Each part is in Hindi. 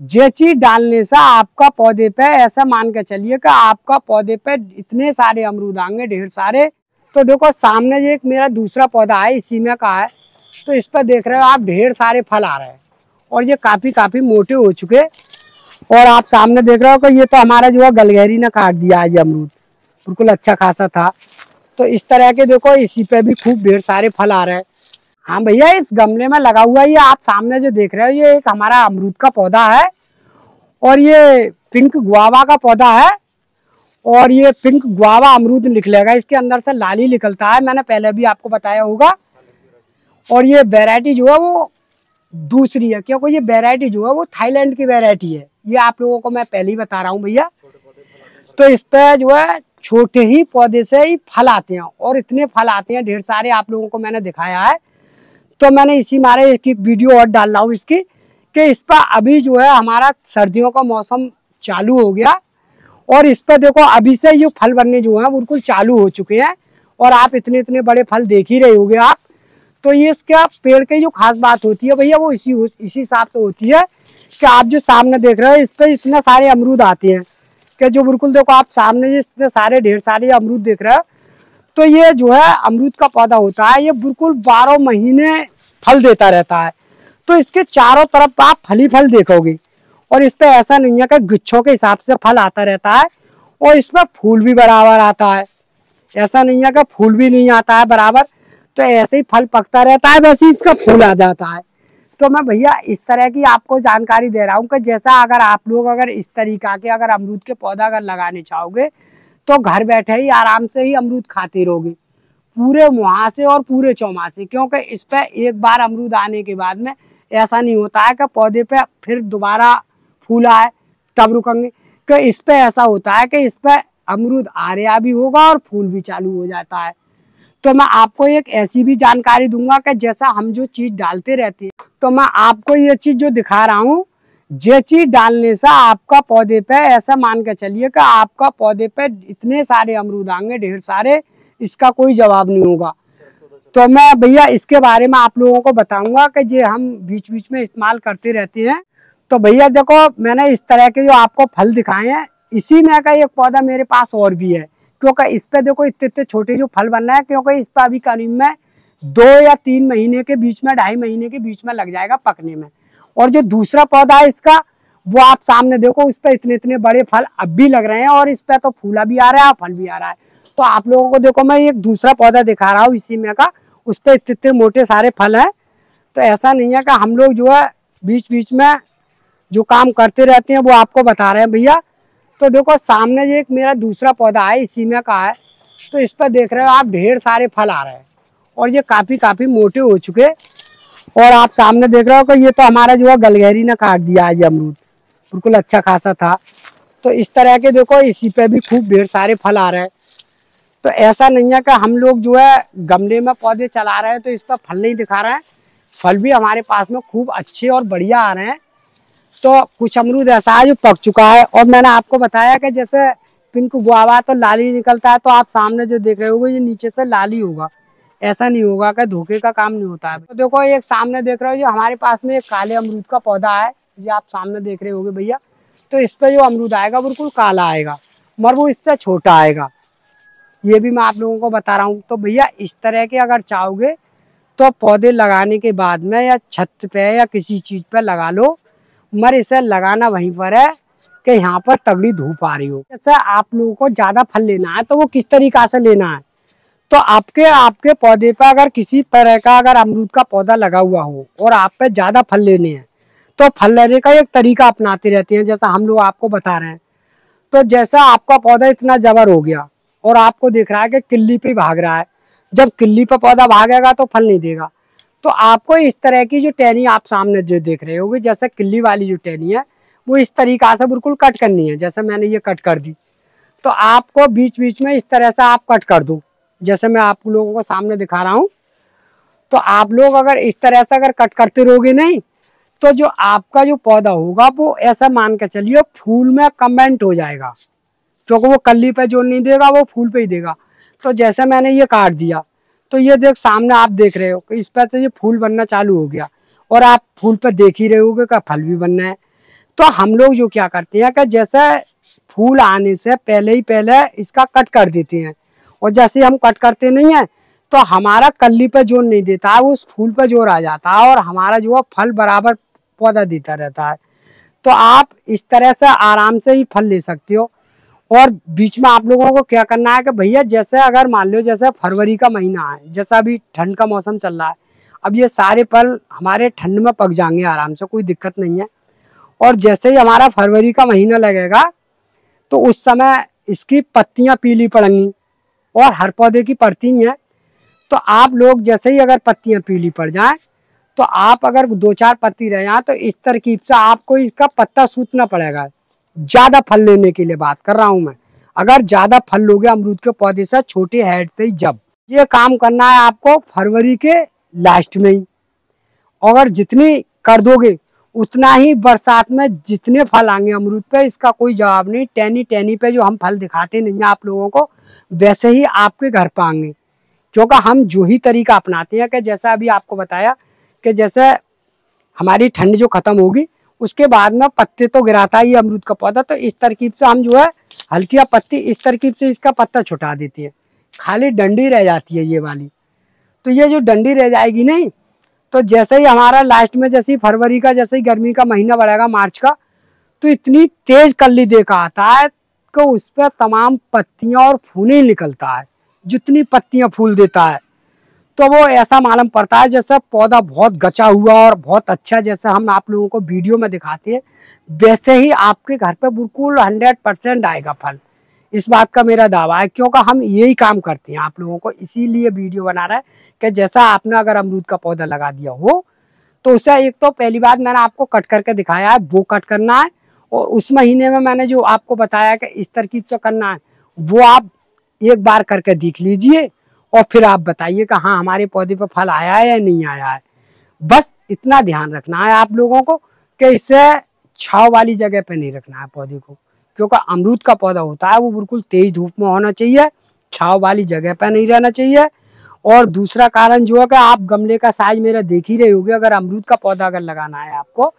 ये चीज डालने से आपका पौधे पे ऐसा मान के चलिए कि आपका पौधे पे इतने सारे अमरूद आएंगे, ढेर सारे। तो देखो सामने ये एक मेरा दूसरा पौधा है, इसी में का है। तो इस पर देख रहे हो आप, ढेर सारे फल आ रहे हैं और ये काफी मोटे हो चुके। और आप सामने देख रहे हो कि ये तो हमारा जो है गलगहरी ने काट दिया है। ये अमरूद बिल्कुल अच्छा खासा था। तो इस तरह के देखो इसी पे भी खूब ढेर सारे फल आ रहे हैं। हाँ भैया, इस गमले में लगा हुआ ये आप सामने जो देख रहे हो, ये एक हमारा अमरूद का पौधा है और ये पिंक गुआवा का पौधा है। और ये पिंक गुआवा अमरूद निकलेगा, इसके अंदर से लाली निकलता है, मैंने पहले भी आपको बताया होगा। और ये वैरायटी जो है वो दूसरी है, क्योंकि ये वैरायटी जो है वो थाईलैंड की वैरायटी है। ये आप लोगों को मैं पहले ही बता रहा हूँ भैया। तो इस पे जो है छोटे ही पौधे से ही फल आते हैं और इतने फल आते हैं ढेर सारे, आप लोगों को मैंने दिखाया है। तो मैंने इसी मारे इसकी वीडियो और डाल रहा हूँ इसकी, कि इस पर अभी जो है हमारा सर्दियों का मौसम चालू हो गया और इस पर देखो अभी से ये फल बनने जो है बिल्कुल चालू हो चुके हैं। और आप इतने बड़े फल देख ही रहे होंगे आप। तो ये इसका पेड़ की जो खास बात होती है भैया, वो इसी हिसाब से होती है कि आप जो सामने देख रहे हो इस पर इतने सारे अमरूद आते हैं कि जो बिल्कुल देखो आप सामने इतने सारे ढेर सारे अमरूद देख रहे हो। तो ये जो है अमरूद का पौधा होता है, ये बिल्कुल 12 महीने फल देता रहता है। तो इसके चारों तरफ आप फल ही फल देखोगे और इस पे ऐसा नहीं है कि गुच्छों के हिसाब से फल आता रहता है। और इसमें फूल भी बराबर आता है, ऐसा नहीं है कि फूल भी नहीं आता है बराबर। तो ऐसे ही फल पकता रहता है, वैसे ही इसका फूल आ जाता है। तो मैं भैया इस तरह की आपको जानकारी दे रहा हूँ कि जैसा अगर आप लोग अगर इस तरीका के अगर अमरूद के पौधा अगर लगाने चाहोगे तो घर बैठे ही आराम से ही अमरूद खाते रहोगे पूरे मुहासे और पूरे चौमासे। क्योंकि इस पे एक बार अमरूद आने के बाद में ऐसा नहीं होता है कि पौधे पे फिर दोबारा फूल आए तब रुकेंगे। कि इस पे ऐसा होता है कि इस पे अमरूद आरिया भी होगा और फूल भी चालू हो जाता है। तो मैं आपको एक ऐसी भी जानकारी दूंगा कि जैसा हम जो चीज डालते रहते हैं, तो मैं आपको ये चीज जो दिखा रहा हूँ, ये चीज डालने से आपका पौधे पे ऐसा मान के चलिए कि आपका पौधे पे इतने सारे अमरूद आएंगे, ढेर सारे, इसका कोई जवाब नहीं होगा। तो मैं भैया इसके बारे में आप लोगों को बताऊंगा कि ये हम बीच बीच में इस्तेमाल करते रहते हैं। तो भैया देखो मैंने इस तरह के जो आपको फल दिखाए हैं, इसी में का एक पौधा मेरे पास और भी है। क्योंकि इस पे देखो इतने छोटे जो फल बन रहे हैं, क्योंकि इस पर अभी करीब में 2 या 3 महीने के बीच में, 2.5 महीने के बीच में लग जाएगा पकने में। और जो दूसरा पौधा है इसका, वो आप सामने देखो, उस पर इतने बड़े फल अब भी लग रहे हैं और इस पे तो फूला भी आ रहा है, फल भी आ रहा है। तो आप लोगों को देखो मैं एक दूसरा पौधा दिखा रहा हूँ इसी में का, उस पर इतने मोटे सारे फल हैं। तो ऐसा नहीं है कि हम लोग जो है बीच बीच में जो काम करते रहते हैं वो आपको बता रहे हैं भैया। तो देखो सामने ये एक मेरा दूसरा पौधा है, इसी में का है। तो इस पर देख रहे हो आप, ढेर सारे फल आ रहे हैं और ये काफी मोटे हो चुके। और आप सामने देख रहे हो कि ये तो हमारा जो है गलगहरी ने काट दिया है। ये अमरूद बिल्कुल अच्छा खासा था। तो इस तरह के देखो इसी पे भी खूब ढेर सारे फल आ रहे हैं। तो ऐसा नहीं है कि हम लोग जो है गमले में पौधे चला रहे हैं तो इस पर फल नहीं दिखा रहे हैं, फल भी हमारे पास में खूब अच्छे और बढ़िया आ रहे हैं। तो कुछ अमरूद ऐसा है जो पक चुका है। और मैंने आपको बताया कि जैसे पिंक गुआवा तो लाली निकलता है, तो आप सामने जो देख रहे होगे ये नीचे से लाली होगा, ऐसा नहीं होगा कि धोखे का काम नहीं होता है। तो देखो एक सामने देख रहे हो जो हमारे पास में एक काले अमरूद का पौधा है, ये आप सामने देख रहे होगे भैया। तो इस पर जो अमरूद आएगा बिल्कुल काला आएगा, मगर वो इससे छोटा आएगा, ये भी मैं आप लोगों को बता रहा हूँ। तो भैया इस तरह के अगर चाहोगे तो पौधे लगाने के बाद में या छत पे या किसी चीज पे लगा लो, मगर इसे लगाना वहीं पर है कि यहाँ पर तगड़ी धूप आ रही हो। जैसे आप लोगों को ज्यादा फल लेना है तो वो किस तरीका से लेना है, तो आपके पौधे पर अगर किसी तरह का अगर अमरूद का पौधा लगा हुआ हो और आप पे ज्यादा फल लेने हैं तो फल लेने का एक तरीका अपनाते रहते हैं, जैसा हम लोग आपको बता रहे हैं। तो जैसा आपका पौधा इतना जबर हो गया और आपको दिख रहा है कि किल्ली पे भाग रहा है, जब किल्ली पे पौधा भागेगा तो फल नहीं देगा। तो आपको इस तरह की जो टहनी आप सामने जो देख रहे होगे, जैसे किल्ली वाली जो टहनी है, वो इस तरीका से बिल्कुल कट करनी है। जैसे मैंने ये कट कर दी, तो आपको बीच बीच में इस तरह से आप कट कर दो, जैसे मैं आप लोगों को सामने दिखा रहा हूँ। तो आप लोग अगर इस तरह से अगर कट करते रहोगे नहीं, तो जो आपका जो पौधा होगा वो ऐसा मान के चलिए फूल में कमेंट हो जाएगा, क्योंकि वो कली पे जो नहीं देगा वो फूल पे ही देगा। तो जैसे मैंने ये काट दिया, तो ये देख सामने आप देख रहे हो कि इस पर से ये फूल बनना चालू हो गया और आप फूल पर देख ही रहे होगे का फल भी बनना है। तो हम लोग जो क्या करते हैं कि जैसे फूल आने से पहले इसका कट कर देते हैं, और जैसे हम कट करते नहीं है तो हमारा कली पे जोर नहीं देता है, उस फूल पे जोर आ जाता है और हमारा जो है फल बराबर पौधा देता रहता है। तो आप इस तरह से आराम से ही फल ले सकते हो। और बीच में आप लोगों को क्या करना है कि भैया जैसे अगर मान लो जैसे फरवरी का महीना है, जैसा अभी ठंड का मौसम चल रहा है, अब ये सारे फल हमारे ठंड में पक जाएंगे आराम से, कोई दिक्कत नहीं है। और जैसे ही हमारा फरवरी का महीना लगेगा तो उस समय इसकी पत्तियां पीली पड़ेंगी, और हर पौधे की पड़ती हैं। तो आप लोग जैसे ही अगर पत्तियां पीली पड़ जाएं तो आप अगर 2-4 पत्ती रह जाए तो इस तरकीब से आपको इसका पत्ता सूतना पड़ेगा। ज्यादा फल लेने के लिए बात कर रहा हूं मैं। अगर ज्यादा फल लोगे अमरूद के पौधे से छोटे हेड पे ही, जब ये काम करना है आपको फरवरी के लास्ट में ही। अगर जितनी कर दोगे उतना ही बरसात में जितने फल आएंगे अमरूद पे, इसका कोई जवाब नहीं। टहनी टहनी पे जो हम फल दिखाते नहीं है आप लोगों को, वैसे ही आपके घर पे आएंगे। क्योंकि हम जो ही तरीका अपनाते हैं कि जैसा अभी आपको बताया कि जैसे हमारी ठंड जो खत्म होगी उसके बाद में पत्ते तो गिराता ही अमरूद का पौधा, तो इस तरकीब से हम जो है हल्की पत्ती इस तरकीब से इसका पत्ता छुटा देती है, खाली डंडी रह जाती है ये वाली। तो ये जो डंडी रह जाएगी नहीं, तो जैसे ही हमारा लास्ट में जैसे ही फरवरी का जैसे ही गर्मी का महीना बढ़ेगा मार्च का, तो इतनी तेज कली देखा आता है कि उस पर तमाम पत्तियां और फूल ही निकलता है, जितनी पत्तियां फूल देता है। तो वो ऐसा मालूम पड़ता है जैसे पौधा बहुत गचा हुआ और बहुत अच्छा, जैसे हम आप लोगों को वीडियो में दिखाते हैं वैसे ही आपके घर पे बिल्कुल 100% आएगा फल। इस बात का मेरा दावा है, क्योंकि हम यही काम करते हैं आप लोगों को, इसीलिए वीडियो बना रहा है कि जैसा आपने अगर अमरूद का पौधा लगा दिया हो तो उसे एक तो पहली बात मैंने आपको कट करके दिखाया है, वो कट करना है। और उस महीने में मैंने जो आपको बताया कि इस तरकीब से करना है, वो आप एक बार करके देख लीजिए और फिर आप बताइए कि हाँ हमारे पौधे पर फल आया है या नहीं आया है। बस इतना ध्यान रखना है आप लोगों को कि इससे छांव वाली जगह पे नहीं रखना है पौधे को, क्योंकि अमरूद का पौधा होता है वो बिल्कुल तेज धूप में होना चाहिए, छांव वाली जगह पे नहीं रहना चाहिए। और दूसरा कारण जो है कि आप गमले का साइज मेरा देख ही रहे होगे, अगर अमरूद का पौधा अगर लगाना है आपको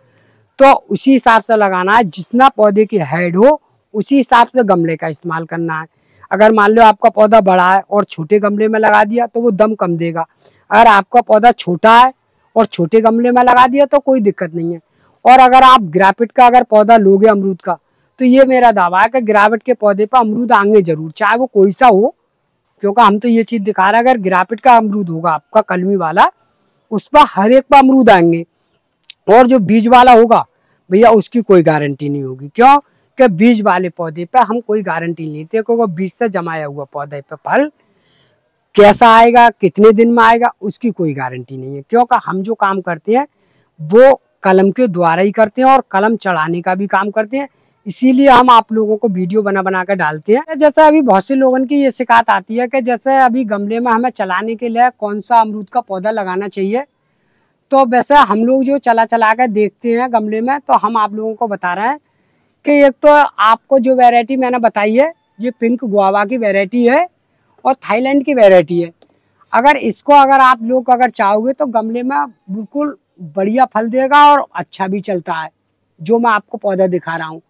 तो उसी हिसाब से लगाना है, जितना पौधे की हाइट हो उसी हिसाब से गमले का इस्तेमाल करना है। अगर मान लो आपका पौधा बड़ा है और छोटे गमले में लगा दिया तो वो दम कम देगा। अगर आपका पौधा छोटा है और छोटे गमले में लगा दिया तो कोई दिक्कत नहीं है। और अगर आप ग्राफिट का अगर पौधा लोगे अमरूद का, तो ये मेरा दावा है कि ग्राफिट के पौधे पर अमरूद आएंगे जरूर, चाहे वो कोई सा हो। क्योंकि हम तो ये चीज दिखा रहे हैं, अगर ग्राफिट का अमरूद होगा आपका कलमी वाला, उस पर हर एक पर अमरूद आएंगे। और जो बीज वाला होगा भैया उसकी कोई गारंटी नहीं होगी। क्यों कि बीज वाले पौधे पे हम कोई गारंटी नहीं लेते, क्योंकि बीज से जमाया हुआ पौधे पे फल कैसा आएगा कितने दिन में आएगा उसकी कोई गारंटी नहीं है। क्योंकि हम जो काम करते हैं वो कलम के द्वारा ही करते हैं और कलम चढ़ाने का भी काम करते हैं, इसीलिए हम आप लोगों को वीडियो बना बना कर डालते हैं। जैसे अभी बहुत से लोगों की ये शिकायत आती है कि जैसे अभी गमले में हमें चलाने के लिए कौन सा अमरूद का पौधा लगाना चाहिए। तो वैसे हम लोग जो चला चला कर देखते हैं गमले में, तो हम आप लोगों को बता रहे हैं कि एक तो आपको जो वैरायटी मैंने बताई है ये पिंक गुआवा की वैरायटी है और थाईलैंड की वैरायटी है। अगर इसको अगर आप लोग अगर चाहोगे तो गमले में बिल्कुल बढ़िया फल देगा और अच्छा भी चलता है, जो मैं आपको पौधा दिखा रहा हूँ।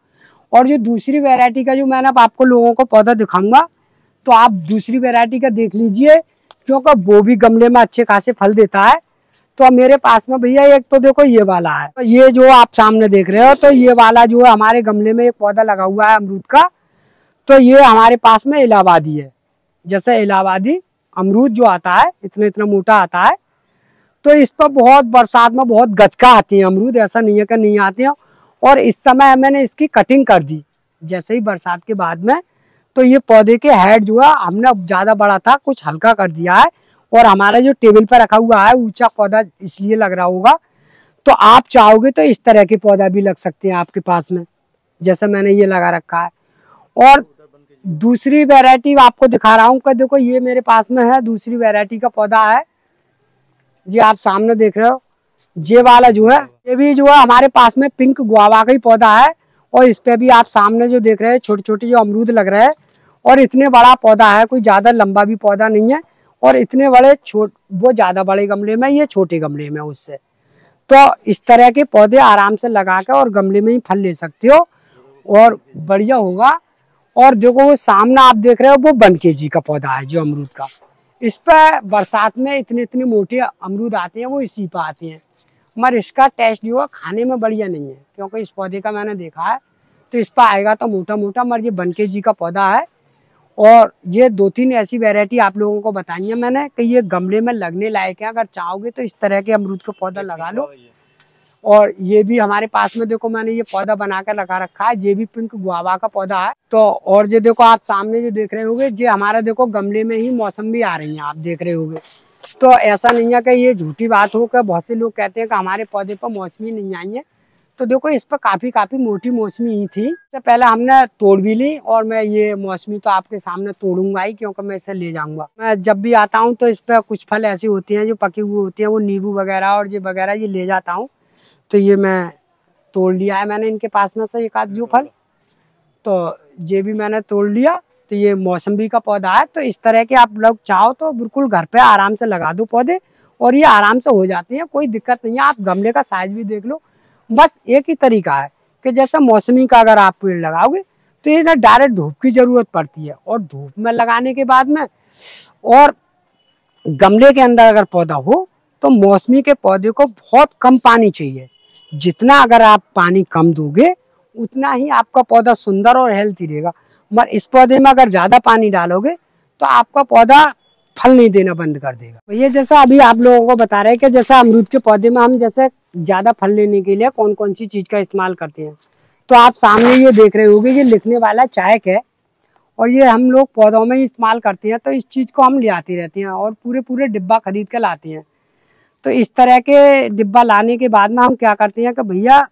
और जो दूसरी वैरायटी का जो मैंने आपको लोगों को पौधा दिखाऊंगा, तो आप दूसरी वैरायटी का देख लीजिए, क्योंकि वो भी गमले में अच्छे खासे फल देता है। तो मेरे पास में भैया एक तो देखो ये वाला है, तो ये जो आप सामने देख रहे हो, तो ये वाला जो है हमारे गमले में एक पौधा लगा हुआ है अमरूद का, तो ये हमारे पास में इलाहाबादी है। जैसे इलाहाबादी अमरूद जो आता है इतना इतना मोटा आता है, तो इस पर बहुत बरसात में बहुत गचका आती है अमरूद, ऐसा नहीं है कि नहीं आते हैं। और इस समय मैंने इसकी कटिंग कर दी जैसे ही बरसात के बाद में, तो ये पौधे के हेड जो है हमने ज्यादा बड़ा था कुछ हल्का कर दिया है। और हमारा जो टेबल पर रखा हुआ है ऊंचा पौधा इसलिए लग रहा होगा, तो आप चाहोगे तो इस तरह के पौधा भी लग सकते हैं आपके पास में, जैसे मैंने ये लगा रखा है। और दूसरी वैरायटी आपको दिखा रहा हूँ कि देखो ये मेरे पास में है दूसरी वैरायटी का पौधा है, जी आप सामने देख रहे हो। ये वाला जो है ये भी जो है हमारे पास में पिंक गुआवा का ही पौधा है, और इस पे भी आप सामने जो देख रहे हैं छोटे छोटे जो अमरूद लग रहे हैं। और इतने बड़ा पौधा है, कोई ज्यादा लंबा भी पौधा नहीं है, और इतने बड़े वो ज्यादा बड़े गमले में ये छोटे गमले में उससे। तो इस तरह के पौधे आराम से लगा के और गमले में ही फल ले सकते हो और बढ़िया होगा। और देखो वो सामने आप देख रहे हो वो 1 kg का पौधा है जो अमरूद का। इस पर बरसात में इतने इतने मोटे अमरूद आते हैं, वो इसी पर आते हैं, मगर इसका टेस्ट जो है खाने में बढ़िया नहीं है, क्योंकि इस पौधे का मैंने देखा है तो इस पर आएगा तो मोटा मोटा, मगर ये 1 kg का पौधा है। और ये 2-3 ऐसी वैरायटी आप लोगों को बताई है मैंने कि ये गमले में लगने लायक है। अगर चाहोगे तो इस तरह के अमरूद का पौधा लगा लो। और ये भी हमारे पास में देखो मैंने ये पौधा बना कर लगा रखा है, ये भी पिंक गुआवा का पौधा है। तो और ये देखो आप सामने जो देख रहे होगे, ये हमारा देखो गमले में ही मौसमी आ रही है, आप देख रहे होगे। तो ऐसा नहीं है कि ये झूठी बात हो कि बहुत से लोग कहते हैं कि हमारे पौधे पर मौसमी नहीं आई है। तो देखो इस पर काफी मोटी मौसमी ही थी। इससे पहले हमने तोड़ भी ली और मैं ये मौसमी तो आपके सामने तोड़ूंगा ही, क्योंकि मैं इसे ले जाऊंगा। मैं जब भी आता हूँ तो इस पर कुछ फल ऐसी होती हैं जो पकी हुई होती है, वो नींबू वगैरह और ये वगैरह ये ले जाता हूँ। तो ये मैं तोड़ लिया है मैंने इनके पास में से एक आध जो फल, तो ये भी मैंने तोड़ लिया। तो ये मौसम्बी का पौधा है। तो इस तरह के आप लोग चाहो तो बिल्कुल घर पे आराम से लगा दो पौधे, और ये आराम से हो जाते हैं, कोई दिक्कत नहीं है। आप गमले का साइज भी देख लो। बस एक ही तरीका है कि जैसे मौसमी का अगर आप पेड़ लगाओगे तो ये ना डायरेक्ट धूप की जरूरत पड़ती है, और धूप में लगाने के बाद में और गमले के अंदर अगर पौधा हो तो मौसमी के पौधे को बहुत कम पानी चाहिए। जितना अगर आप पानी कम दोगे उतना ही आपका पौधा सुंदर और हेल्थी रहेगा। मगर इस पौधे में अगर ज्यादा पानी डालोगे तो आपका पौधा फल नहीं देना बंद कर देगा। ये जैसा अभी आप लोगों को बता रहे हैं कि जैसा अमरूद के पौधे में हम जैसे ज्यादा फल लेने के लिए कौन कौन सी चीज का इस्तेमाल करते हैं, तो आप सामने ये देख रहे होंगे, ये लिखने वाला चायक है, और ये हम लोग पौधों में ही इस्तेमाल करते हैं। तो इस चीज को हम ले आते रहते हैं और पूरे डिब्बा खरीद कर लाते हैं। तो इस तरह के डिब्बा लाने के बाद में हम क्या करते हैं कि भैया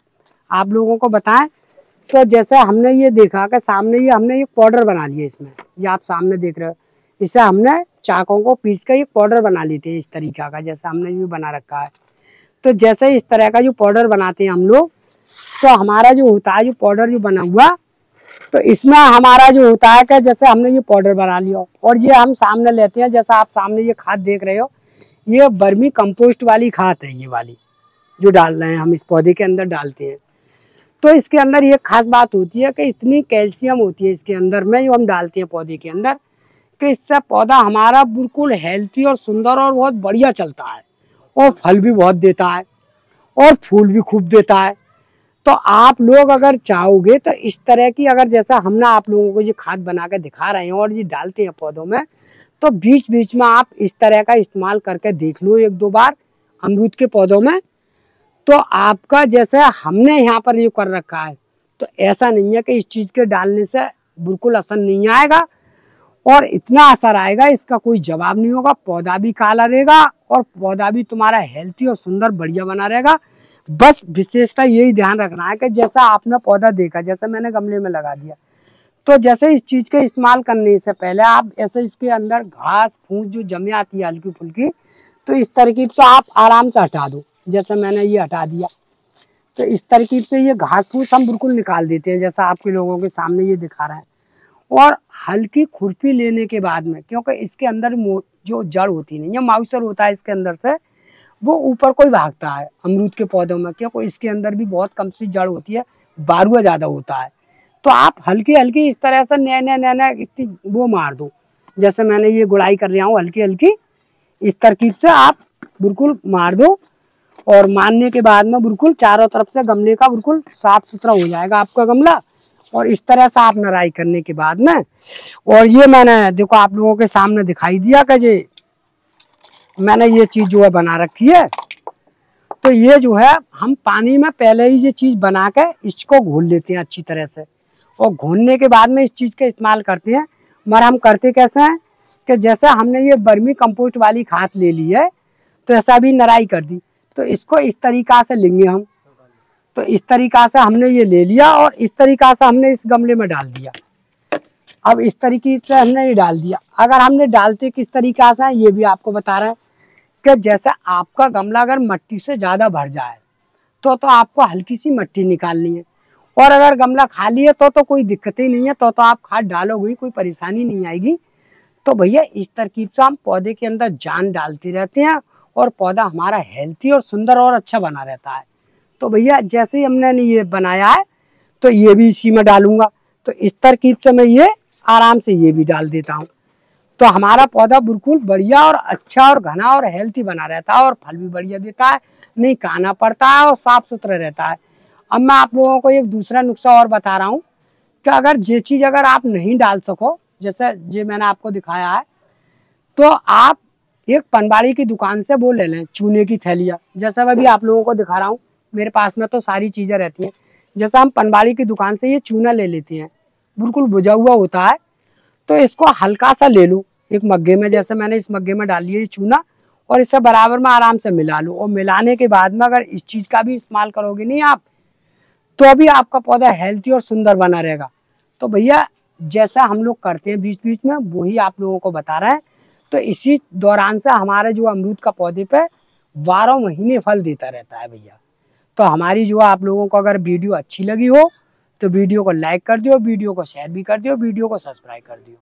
आप लोगों को बताएं, तो जैसे हमने ये देखा कि सामने ये हमने एक पाउडर बना लिया इसमें, ये आप सामने देख रहे हो, इसे हमने चाकों को पीस कर एक पाउडर बना लेते हैं इस तरीका का, जैसे हमने ये बना रखा है। तो जैसे इस तरह का जो पाउडर बनाते हैं हम लोग, तो हमारा जो होता है जो पाउडर जो बना हुआ, तो इसमें हमारा जो होता है कि जैसे हमने ये पाउडर बना लिया और ये हम सामने लेते हैं, जैसा आप सामने ये खाद देख रहे हो, ये वर्मी कंपोस्ट वाली खाद है, ये वाली जो डाल रहे हैं हम इस पौधे के अंदर डालते हैं। तो इसके अंदर ये खास बात होती है कि इतनी कैल्शियम होती है इसके अंदर में जो हम डालते हैं पौधे के अंदर, कि इससे पौधा हमारा बिल्कुल हेल्थी और सुंदर और बहुत बढ़िया चलता है, और फल भी बहुत देता है और फूल भी खूब देता है। तो आप लोग अगर चाहोगे तो इस तरह की, अगर जैसा हमने आप लोगों को ये खाद बना के दिखा रहे हैं और ये डालते हैं पौधों में, तो बीच बीच में आप इस तरह का इस्तेमाल करके देख लो 1-2 बार अमरूद के पौधों में। तो आपका जैसे हमने यहाँ पर ये कर रखा है, तो ऐसा नहीं है कि इस चीज के डालने से बिल्कुल असर नहीं आएगा, और इतना असर आएगा इसका कोई जवाब नहीं होगा। पौधा भी काला रहेगा और पौधा भी तुम्हारा हेल्थी और सुंदर बढ़िया बना रहेगा। बस विशेषता यही ध्यान रखना है कि जैसा आपने पौधा देखा, जैसे मैंने गमले में लगा दिया, तो जैसे इस चीज के इस्तेमाल करने से पहले आप ऐसे इसके अंदर घास फूस जो जमे आती है हल्की फुल्की, तो इस तरकीब से आप आराम से हटा दो। जैसे मैंने ये हटा दिया, तो इस तरकीब से ये घास फूस हम बिल्कुल निकाल देते हैं, जैसा आपके लोगों के सामने ये दिखा रहा है। और हल्की खुरपी लेने के बाद में, क्योंकि इसके अंदर जो जड़ होती नहीं है, माउसर होता है इसके अंदर से, वो ऊपर कोई भागता है अमरूद के पौधों में, क्योंकि इसके अंदर भी बहुत कम सी जड़ होती है, बारुआ ज्यादा होता है। तो आप हल्की हल्की इस तरह से नया वो मार दो, जैसे मैंने ये गुड़ाई कर रहा हूँ हल्की हल्की, इस तरकीब से आप बिल्कुल मार दो। और मारने के बाद में बिल्कुल चारों तरफ से गमले का बिल्कुल साफ सुथरा हो जाएगा आपका गमला। और इस तरह से आप नराई करने के बाद में, और ये मैंने देखो आप लोगों के सामने दिखाई दिया कि ये मैंने ये चीज जो है बना रखी है। तो ये जो है हम पानी में पहले ही ये चीज बना के इसको घोल लेते हैं अच्छी तरह से, और घोलने के बाद में इस चीज का इस्तेमाल करते हैं। मगर हम करते कैसे हैं कि जैसे हमने ये वर्मी कंपोस्ट वाली खाद ले ली है, तो ऐसा भी नराई कर दी, तो इसको इस तरीका से लेंगे हम। तो इस तरीका से हमने ये ले लिया और इस तरीका से हमने इस गमले में डाल दिया। अब इस तरीके से हमने ये डाल दिया। अगर हमने डालते किस तरीका से ये भी आपको बता रहे हैं कि जैसे आपका गमला अगर मिट्टी से ज्यादा भर जाए तो आपको हल्की सी मिट्टी निकालनी है, और अगर गमला खाली है तो कोई दिक्कत ही नहीं है, तो आप खाद डालोगे, कोई परेशानी नहीं आएगी। तो भैया इस तरकीब से हम पौधे के अंदर जान डालते रहते हैं और पौधा हमारा हेल्थी और सुंदर और अच्छा बना रहता है। तो भैया जैसे ही हमने ये बनाया है तो ये भी इसी में डालूंगा। तो इस तरकीब से मैं ये आराम से ये भी डाल देता हूँ। तो हमारा पौधा बिल्कुल बढ़िया और अच्छा और घना और हेल्थी बना रहता है और फल भी बढ़िया देता है, नहीं खाना पड़ता है और साफ सुथरा रहता है। अब मैं आप लोगों को एक दूसरा नुस्खा और बता रहा हूँ कि अगर ये चीज़ अगर आप नहीं डाल सको, जैसे ये मैंने आपको दिखाया है, तो आप एक पनवाड़ी की दुकान से वो ले लें, चूने की थैलियाँ। जैसा मैं भी आप लोगों को दिखा रहा हूँ, मेरे पास में तो सारी चीज़ें रहती हैं। जैसा हम पनवाड़ी की दुकान से ये चूना ले लेते हैं, बिल्कुल बुझा हुआ होता है। तो इसको हल्का सा ले लूँ एक मग्गे में, जैसे मैंने इस मग्गे में डाल लिया ये चूना, और इसे बराबर में आराम से मिला लूँ। और मिलाने के बाद में अगर इस चीज़ का भी इस्तेमाल करोगे नहीं आप, तो अभी आपका पौधा हेल्थी और सुंदर बना रहेगा। तो भैया जैसा हम लोग करते हैं बीच बीच में, वही आप लोगों को बता रहे हैं। तो इसी दौरान से हमारे जो अमरूद का पौधे पे 12 महीने फल देता रहता है भैया। तो हमारी जो आप लोगों को अगर वीडियो अच्छी लगी हो तो वीडियो को लाइक कर दियो, वीडियो को शेयर भी कर दियो, वीडियो को सब्सक्राइब कर दियो।